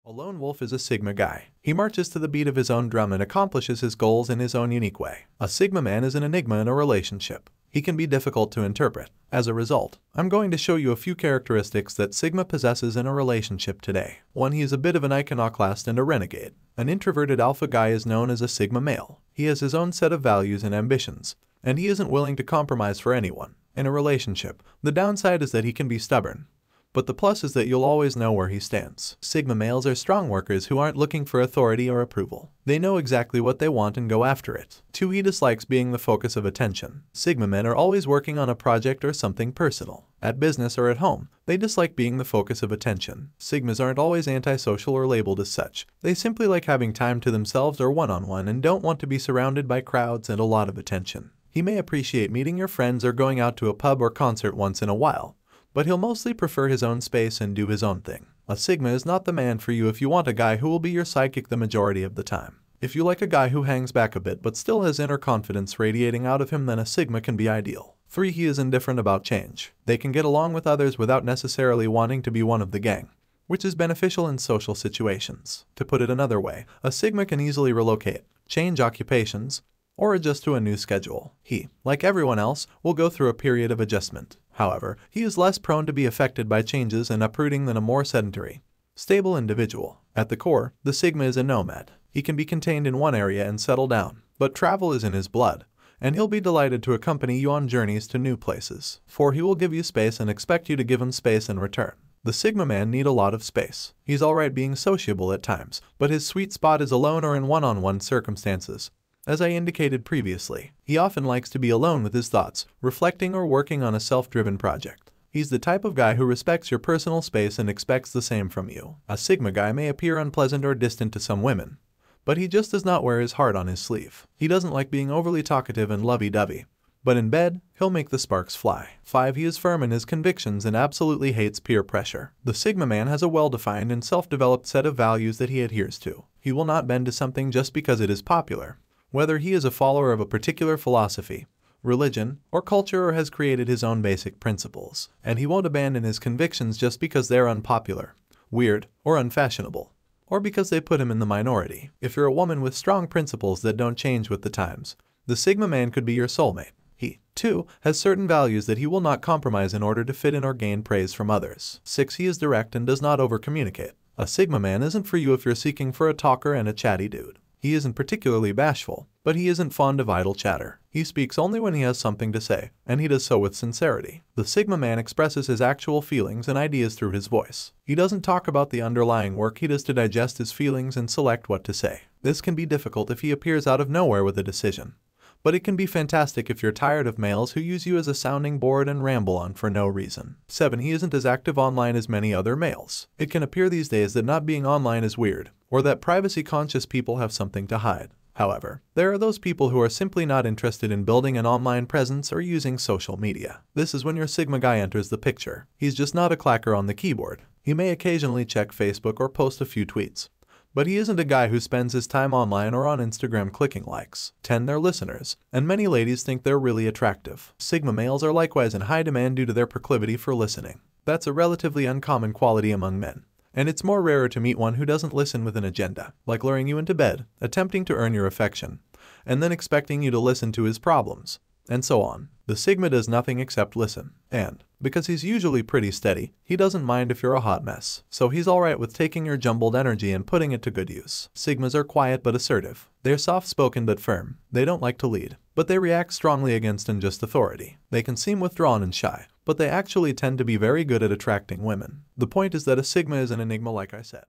A lone wolf is a Sigma guy. He marches to the beat of his own drum and accomplishes his goals in his own unique way. A Sigma man is an enigma in a relationship. He can be difficult to interpret. As a result, I'm going to show you a few characteristics that Sigma possesses in a relationship today. 1. He is a bit of an iconoclast and a renegade. An introverted alpha guy is known as a Sigma male. He has his own set of values and ambitions, and he isn't willing to compromise for anyone. In a relationship, the downside is that he can be stubborn, but the plus is that you'll always know where he stands. Sigma males are strong workers who aren't looking for authority or approval. They know exactly what they want and go after it. 2. He dislikes being the focus of attention. Sigma men are always working on a project or something personal. At business or at home, they dislike being the focus of attention. Sigmas aren't always antisocial or labeled as such. They simply like having time to themselves or one-on-one and don't want to be surrounded by crowds and a lot of attention. He may appreciate meeting your friends or going out to a pub or concert once in a while, but he'll mostly prefer his own space and do his own thing. A Sigma is not the man for you if you want a guy who will be your sidekick the majority of the time. If you like a guy who hangs back a bit but still has inner confidence radiating out of him, then a Sigma can be ideal. 3. He is indifferent about change. They can get along with others without necessarily wanting to be one of the gang, which is beneficial in social situations. To put it another way, a Sigma can easily relocate, change occupations, or adjust to a new schedule. He, like everyone else, will go through a period of adjustment. However, he is less prone to be affected by changes and uprooting than a more sedentary, stable individual. At the core, the Sigma is a nomad. He can be contained in one area and settle down, but travel is in his blood, and he'll be delighted to accompany you on journeys to new places. 4. He will give you space and expect you to give him space in return. The Sigma man need a lot of space. He's alright being sociable at times, but his sweet spot is alone or in one-on-one circumstances. As I indicated previously, he often likes to be alone with his thoughts, reflecting or working on a self-driven project. He's the type of guy who respects your personal space and expects the same from you. A Sigma guy may appear unpleasant or distant to some women, but he just does not wear his heart on his sleeve. He doesn't like being overly talkative and lovey-dovey, but in bed, he'll make the sparks fly. 5. He is firm in his convictions and absolutely hates peer pressure. The Sigma man has a well-defined and self-developed set of values that he adheres to. He will not bend to something just because it is popular, whether he is a follower of a particular philosophy, religion, or culture, or has created his own basic principles. And he won't abandon his convictions just because they're unpopular, weird, or unfashionable, or because they put him in the minority. If you're a woman with strong principles that don't change with the times, the Sigma man could be your soulmate. He, too, has certain values that he will not compromise in order to fit in or gain praise from others. 6. He is direct and does not over-communicate. A Sigma man isn't for you if you're seeking for a talker and a chatty dude. He isn't particularly bashful, but he isn't fond of idle chatter. He speaks only when he has something to say, and he does so with sincerity. The Sigma man expresses his actual feelings and ideas through his voice. He doesn't talk about the underlying work he does to digest his feelings and select what to say. This can be difficult if he appears out of nowhere with a decision, but it can be fantastic if you're tired of males who use you as a sounding board and ramble on for no reason. 7. He isn't as active online as many other males. It can appear these days that not being online is weird, or that privacy-conscious people have something to hide. However, there are those people who are simply not interested in building an online presence or using social media. This is when your Sigma guy enters the picture. He's just not a clacker on the keyboard. He may occasionally check Facebook or post a few tweets, but he isn't a guy who spends his time online or on Instagram clicking likes. 10. They're listeners, and many ladies think they're really attractive. Sigma males are likewise in high demand due to their proclivity for listening. That's a relatively uncommon quality among men, and it's more rarer to meet one who doesn't listen with an agenda, like luring you into bed, attempting to earn your affection, and then expecting you to listen to his problems, and so on. The Sigma does nothing except listen, and because he's usually pretty steady, he doesn't mind if you're a hot mess. So he's alright with taking your jumbled energy and putting it to good use. Sigmas are quiet but assertive. They're soft-spoken but firm. They don't like to lead, but they react strongly against unjust authority. They can seem withdrawn and shy, but they actually tend to be very good at attracting women. The point is that a Sigma is an enigma, like I said.